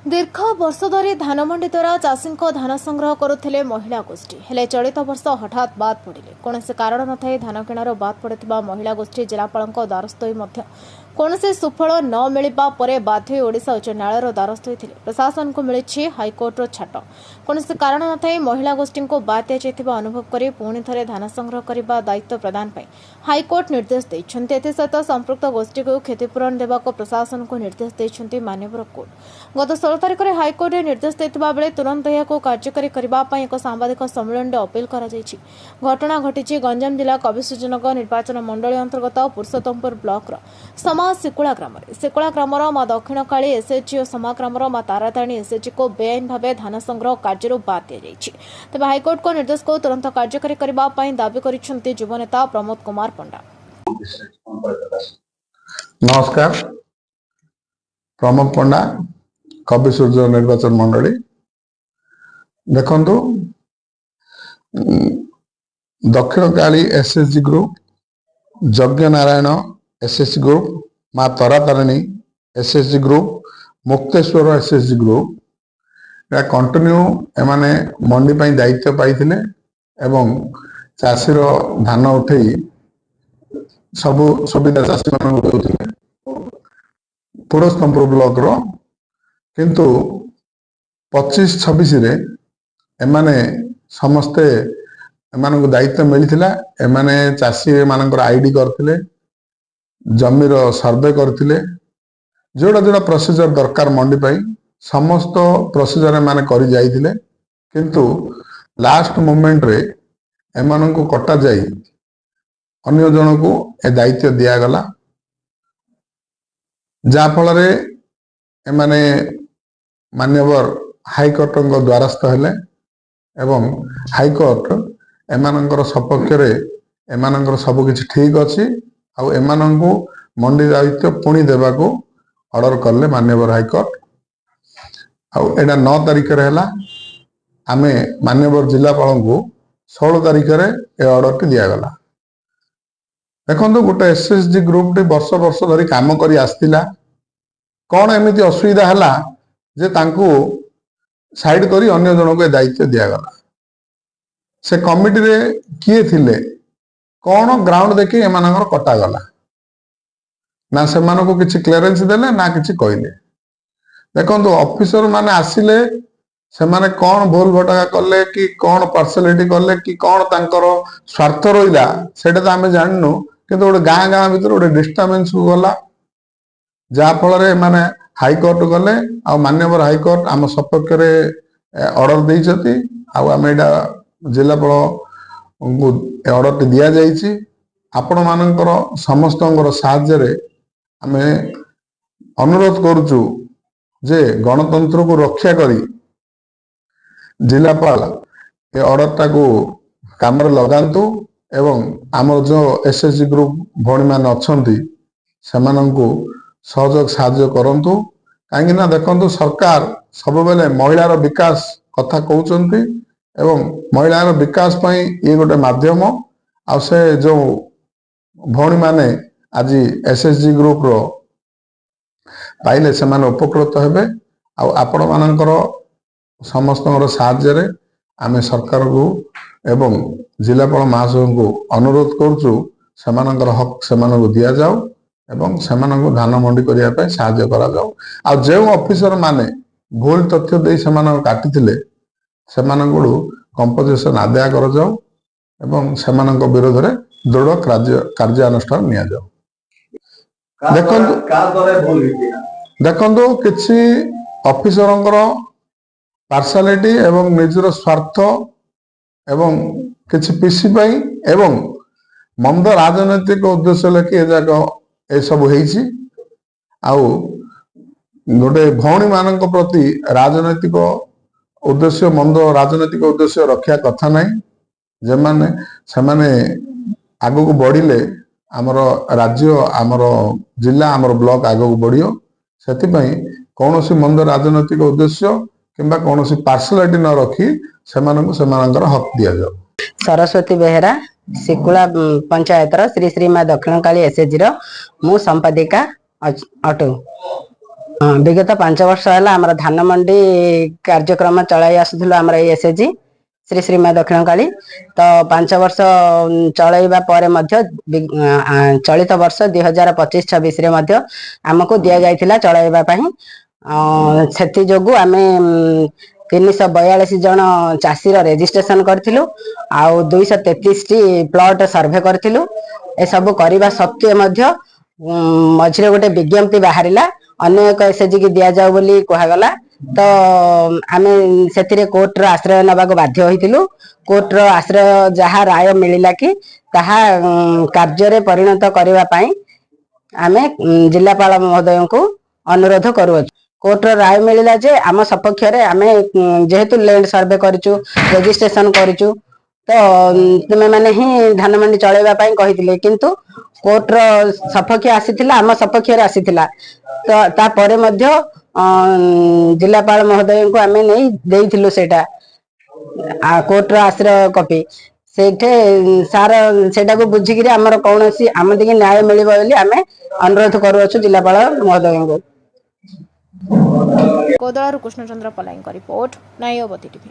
दीर्घ वर्ष धरी धानमंडी द्वारा चाषी धान संग्रह करुले महिला गोष्ठी हेले चलित वर्ष हठात बाद पड़े कौन से कारण न था धान किणार बाद पड़ता महिला गोष्ठी जिलापाल द्वारस्थ कौन से सुफल न मिलवा पर बाध्य ओडिशा उच्च न्यायालय द्वारस्थ होते प्रशासन को मिली हाइकोर्टर छाट कौन से कारण न था महिला गोष्ठी को बाद दिया अनुभव कर पुणी थे धान संग्रह करने दायित्व प्रदान पर हाइकोर्ट निर्देश देते सहित संपृक्त गोष्ठी को क्षतिपूरण देवा प्रशासन को निर्देश देते माननीय कोर्ट गत 16 तारिख में हाइकोर्ट निर्देश देता बेले तुरंत यह कार्यकारी करने एक सांबादिक सम्मेलन अपील कर घटना घटी गंजाम जिला कविसूचनक निर्वाचन मंडली अंतर्गत पुरुषोत्तमपुर ब्लॉक समा सिकुला ग्राम मां दक्षिण काली एसएचजी और समा ग्राम मां ताराताणी एसएचजी को बेआईन भाव धान संग्रह कार्य बाद दी तेज हाइकोर्ट को निर्देश को तुरंत कार्यकारी करने दावी कर युवनेता प्रमोद कुमार पंडा। नमस्कार, प्रमोद पंडा कवि सूर्य निर्वाचन मंडली। देखंतु दक्षिण काली एसएचजी ग्रुप, यज्ञ Narayan SHG group, Maa Taratarini SHG group, Mukteshwar SHG group continue एमाने मंडी पाई दायित्व पाइथिले एवं चाषीर धान उठे सब सुविधा चाषी मान देउथिले पुरुषोत्तमपुर ब्लॉक रो किंतु 25-26 रे एमाने समस्ते एमान को दायित्व मिलथिला। एमाने चाषी मानकर आईडी करथिले, जमीर सर्वे करथिले, जोड़ा जोड़ा प्रोसीजर दरकार मंडी पाई समस्त प्रोसीजर माने करि जाइथिले किंतु लास्ट मोमेंट रे एमान को कटा जाई अन्य जन को ए दायित्व दिया गला जा फल रे एमाने मान्यवर हाइकोर्ट द्वारस्थ हेले एवं हाइकोर्ट एमानंकर सपक्ष रे एमानंकर सब किछि ठीक अछि आ एमानंकु मंडी दायित्व पुणी देबा को ऑर्डर करले मान्यवर हाइकोर्ट। आ एडा 9 तारिख रे हला आमे मान्यवर जिलापाल को 16 तारिख रे ए ऑर्डर टी दिया गला। देखंतु गोटे एसएसजी ग्रुप टी वर्ष वर्ष धरी काम करी आस्तिला कौन एमिति असुविधा हला जे तांको साइड करी अन्य जन को दायित्व दिया गला। से कमिटी रे किए थिले कौन ग्राउंड देखि एमानकर कटा गला ना से मानको किछि क्लियरेंस देले ना किछि कहले। देखंतु ऑफिसर माने आसिले से माने कौन भूल भटका करले कि कौन पार्सलिटी करले कि कौन तांकर स्वार्थ रहिला सेटा त आमे जाननु किंतु गोटे गाँ गाँ भीतर गोटे डिस्टर्बेंस को गला जा फल रे माने हाइकोर्ट गले आ मान्यवर हाइकोर्ट आम सपक्ष रे ऑर्डर देइछथि आ आमे एडा जिलापाल को ऑर्डर टी दिया जाइछि। आपण मानकर समस्तଙ୍କର ସାହାଯ୍ୟରେ ଆମେ अनुरोध करूछु जे गणतंत्र को रक्षा करी जिलापाल ए ऑर्डर टा को काम रे लगांतु एवं आमर जो एसएसजी ग्रुप भणी मान अछंती सेमानंकु सहयोग साहाय्य करंतु काहेकि ना देखंतु सरकार सब बेले महिलार विकास कथा कहउचंती एवं महिलार विकास पई ये गोटे माध्यम आ से जो भणी माने आज एसएसजी ग्रुप रो पाइले से माने उपकृत हेबे आ आपण मानकर समस्तଙ୍କର ସାହାଯ୍ୟରେ आमे सरकार को एवं जिलापाल महाशय को अनुरोध करूछु सेमानकर हक सेमानक दिया जाओ एवं सेमानक धान मंडी करिया पे साहाय्य करा जाओ। आ जे ऑफिसर माने भूल तथ्य दे सेमानक काटिथिले सेमानकु कंपोजिशन आदाय कर जाओ एवं सेमानक विरोध रे दृढ़ कार्यानुष्ठान निया जाओ। देखंतु किछि ऑफिसरंकर पार्सलिटी एवं निजर स्वार्थ एवं किछि पीसी पई एवं मंद राजनीतिक उद्देश्य लेके जाक ए सब हेछि आउ गोटे भौणी मानक प्रति राजनीतिक उद्देश्य मंद राजनीतिक उद्देश्य रक्षा कथा नहीं जे माने सेमाने आगो को बढ़िले आमर राज्य आमर जिला आमर ब्लॉक आगो को बढ़ियो सेति पई कोनोसी मंद राजनीतिक उद्देश्य किंबा कोनोसी पार्सलिटी न रखी सेमानंकु सेमानंकर हक दिया जाओ। सरस्वती बेहेरा सिकुला पंचायत श्री श्री मां दक्षिण काली एसएचजी रो मु संपादिका अटु। विगत 5 वर्ष है आम धान मंडी कार्यक्रम चलाई आसुलु आम एसएचजी श्री श्रीमा दक्षिण काली तो 5 वर्ष चलैबा परे मध्य चलित वर्ष 2025-26 आमको दि जाइथिला चलैबा पई सेति जोगु आमे 342 जन चाषी रेजिस्ट्रेशन करथिलु आउ 233 टी प्लॉट सर्वे करथिलु ए सब करबा सत्वे मध्य मझिरे गोटे विज्ञप्ति बाहरिला अन्य एक एसएचजी की दिया जाऊ बोली कहगला तो आमे सेतिरे कोर्ट रो आश्रय नबाक बाध्य होइतिलु कोर्ट रो आश्रय जहा राय मिलिला कि ताहा कार्य रे परिणत करबा पई आमे जिल्लापाल महोदय को अनुरोध करू कोर्ट रो राय मिलिला जे आम सपक्ष रे आमे जेहेतु लैंड सर्वे करिचु रजिस्ट्रेशन करिचु तो तुमे माने ही धान मंडी चलेबा पई कहिथिले किंतु कोर्ट रो सपक्ष आसीथिला आम सपक्ष रे आसीथिला तो ता परे मध्य जिल्लापाल महोदय को आमे नै देइथिलु सेटा कोर्ट रो आश्रय कॉपी सेठे सार सेटा को बुझिकिरी हमर कोनोसी आम दिके न्याय मिलिबो बोली आमे अनुरोध करू अछु जिल्लापाल महोदय को कोदळारू कृष्णचंद्र पलाईଙ୍କ रिपोर्ट नायवती टीवी।